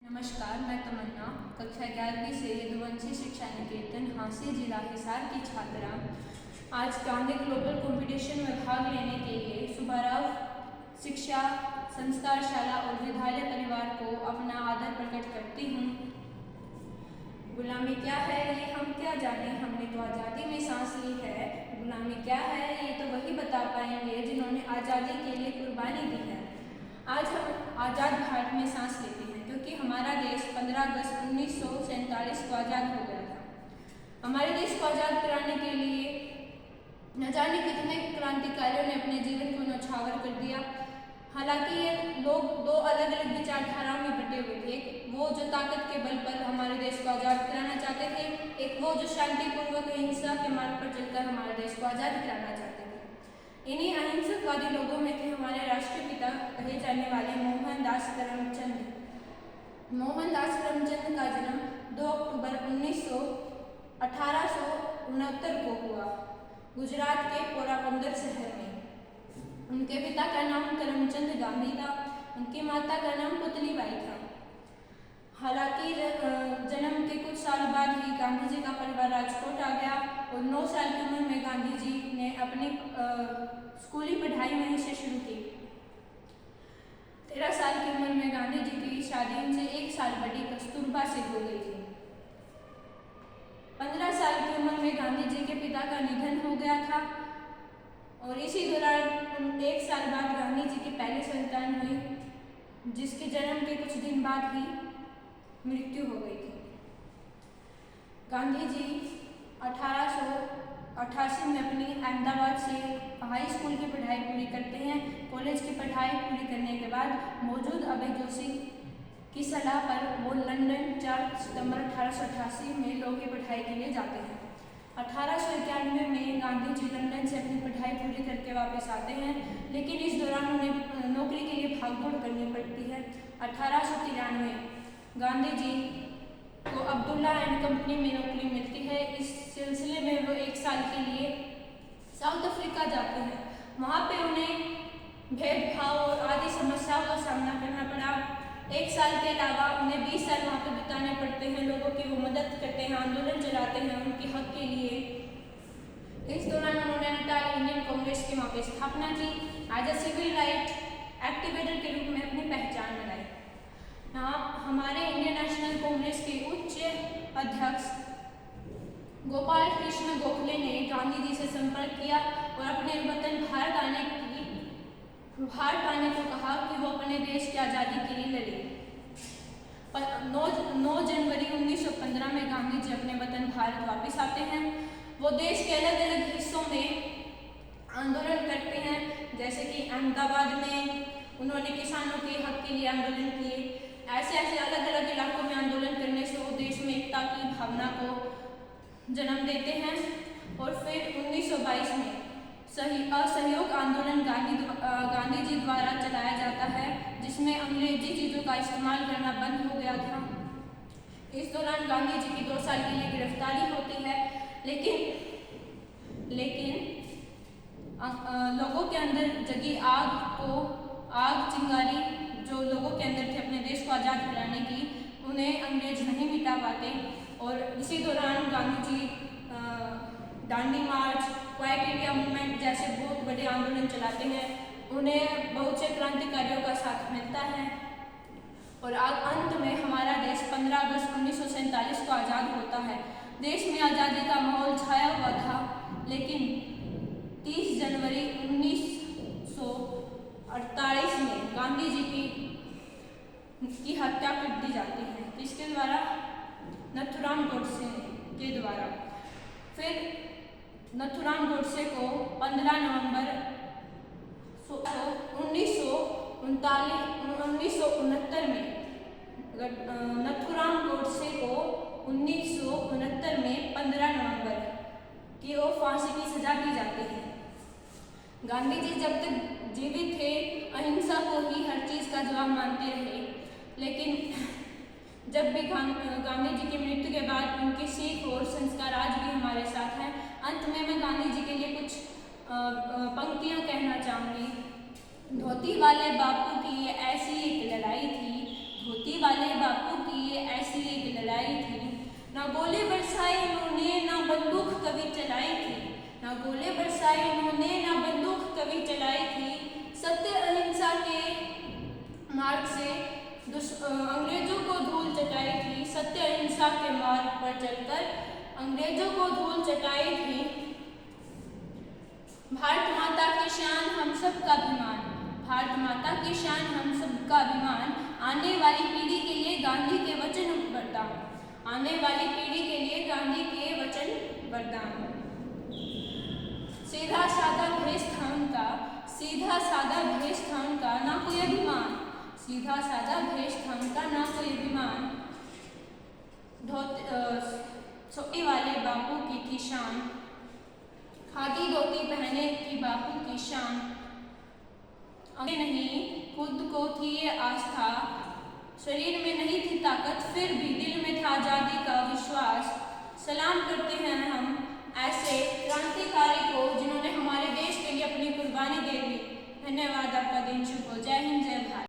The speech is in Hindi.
नमस्कार, मैं तमन्ना कक्षा 11वीं से यदुवंशी शिक्षा निकेतन हांसी जिला हिसार की छात्रा आज गांधी ग्लोबल कंपटीशन में भाग लेने के लिए सुब्बाराव शिक्षा संस्कारशाला और विद्यालय परिवार को अपना आदर प्रकट करती हूँ। गुलामी क्या है ये हम क्या जाने, हमने तो आज़ादी में सांस ली है। गुलामी क्या है ये तो वही बता पाएंगे जिन्होंने आज़ादी के लिए कुर्बानी दी है। आज हम आज़ाद भारत में सांस लेते हैं क्योंकि हमारा देश 15 अगस्त 1947 को आज़ाद हो गया था। हमारे देश को आज़ाद कराने के लिए न जाने कितने क्रांतिकारियों ने अपने जीवन को न्यौछावर कर दिया। हालांकि ये लोग दो अलग अलग विचारधाराओं में बटे हुए थे। एक वो जो ताकत के बल पर हमारे देश को आज़ाद कराना चाहते थे, एक वो जो शांतिपूर्वक हिंसा के मार्ग पर चलकर हमारे देश को आज़ाद कराना चाहते थे। इन्हीं अहिंसकवादी लोगों में थे हमारे राष्ट्रपिता कहे जाने वाले मोहनदास करमचंद। मोहनदास करमचंद का जन्म 2 अक्टूबर 1869 को हुआ गुजरात के पोरबंदर शहर में। उनके पिता का नाम करमचंद गांधी था, उनकी माता का नाम पुतलीबाई था। हालांकि जन्म के कुछ साल बाद ही गांधी जी का परिवार राजकोट आ गया और 9 साल की उम्र में गांधी जी ने अपनी स्कूली पढ़ाई वहीं से शुरू की। 13 साल की उम्र में गांधी जी की शादी उनसे 1 साल बड़ी कस्तूरबा से हो गई थी। 15 साल की उम्र में गांधी जी के पिता का निधन हो गया था और इसी दौरान 1 साल बाद गांधी जी की पहली संतान हुई, जिसके जन्म के कुछ दिन बाद ही मृत्यु हो गई थी। गांधी जी 1888 में अपनी अहमदाबाद से हाई स्कूल की पढ़ाई पूरी करते हैं। कॉलेज की पढ़ाई पूरी करने के बाद मौजूद अभय जोशी की सलाह पर वो लंदन 4 सितंबर 1888 में लॉ की पढ़ाई के लिए जाते हैं। 1891 में गांधी जी लंदन से अपनी पढ़ाई पूरी करके वापस आते हैं, लेकिन इस दौरान उन्हें नौकरी के लिए भागदौड़ करनी पड़ती है। 1893 गांधी जी को अब्दुल्ला एंड कंपनी में नौकरी मिलती है। इस सिलसिले में वो 1 साल के लिए साउथ अफ्रीका जाते हैं। वहाँ पे उन्हें भेदभाव और आदि समस्याओं का सामना करना पड़ा। 1 साल के अलावा उन्हें 20 साल वहाँ पे बिताने पड़ते हैं। लोगों की वो मदद करते हैं, आंदोलन चलाते हैं उनके हक के लिए। इस दौरान उन्होंने नटाल इंडियन कांग्रेस की वहाँ पे स्थापना की। As a civil right activator के रूप में अपनी पहचान बनाई। यहाँ हमारे इंडियन नेशनल कांग्रेस के उच्च अध्यक्ष गोपाल कृष्ण गोखले ने गांधी जी से संपर्क किया और अपने वतन भारत आने को कहा कि वो अपने देश की आज़ादी के लिए लड़े। 9 जनवरी 1915 में गांधी जी अपने वतन भारत वापस आते हैं। वो देश के अलग अलग हिस्सों में आंदोलन करते हैं, जैसे कि अहमदाबाद में उन्होंने किसानों के हक के लिए आंदोलन किए। ऐसे अलग अलग इलाकों में आंदोलन करने से वो देश में एकता की भावना को जन्म देते हैं। और फिर 1922 में असहयोग आंदोलन गांधी जी द्वारा चलाया जाता है, जिसमें अंग्रेजी चीज़ों का इस्तेमाल करना बंद हो गया था। इस दौरान गांधी जी की 2 साल के लिए गिरफ्तारी होती है, लेकिन लोगों के अंदर जगी आग चिंगारी जो लोगों के अंदर थे अपने देश को आज़ाद कराने की, उन्हें अंग्रेज नहीं मिटा पाते। और इसी दौरान गांधी जी दांडी मार्च, क्वाइट इंडिया मूवमेंट जैसे बहुत बड़े आंदोलन चलाते हैं। उन्हें बहुत से क्रांतिकारियों का साथ मिलता है और अंत में हमारा देश 15 अगस्त 1947 को आज़ाद होता है। देश में आज़ादी का माहौल छाया हुआ था, लेकिन 30 जनवरी 1948 में गांधी जी की हत्या कर दी जाती है। किसके द्वारा? नथुराम गोडसे के द्वारा। फिर नथुराम गोडसे को 15 नवंबर 1969 में नथुराम गोडसे को 1969 में 15 नवंबर की वो फांसी की सजा दी जाती है। गांधी जी जब तक जीवित थे अहिंसा को ही हर चीज़ का जवाब मानते रहे, लेकिन जब भी गांधी जी की मृत्यु के बाद उनकी सीख और संस्कार आज भी हमारे साथ हैं। अंत में मैं गांधी जी के लिए कुछ पंक्तियां कहना चाहूँगी। धोती वाले बापू की ये ऐसी एक लड़ाई थी, धोती वाले बापू ना गोले बरसाए उन्होंने ना बंदूक कभी चलाई थी, ना गोले बरसाए उन्होंने ना बंदूक कभी चलाई थी। सत्य अहिंसा के मार्ग से अंग्रेजों को धूल चटाई थी, सत्य अहिंसा के मार्ग पर चलकर अंग्रेजों को धूल चटाई थी। भारत माता की शान हम सब का अभिमान, भारत माता की शान हम सब का अभिमान, आने वाली पीढ़ी के लिए गांधी के वचन वरदान, आने वाली पीढ़ी के लिए गांधी के वचन वरदान। सीधा साधा भेष था उनका, सीधा साधा भेष था उनका, ना कोई अभिमान, सीधा साधा भेष था उनका, ना कोई अभिमान। धोती वाले बापू की शान, खादी धोती पहने की बापू की शान। नहीं खुद को थी ये आस्था, शरीर में नहीं थी ताकत फिर भी दिल में था आजादी का विश्वास। सलाम करते हैं हम ऐसे क्रांतिकारी को जिन्होंने हमारे देश के लिए अपनी कुर्बानी दे दी। धन्यवाद, आपका दिन शुभ हो। जय हिंद, जय भारत।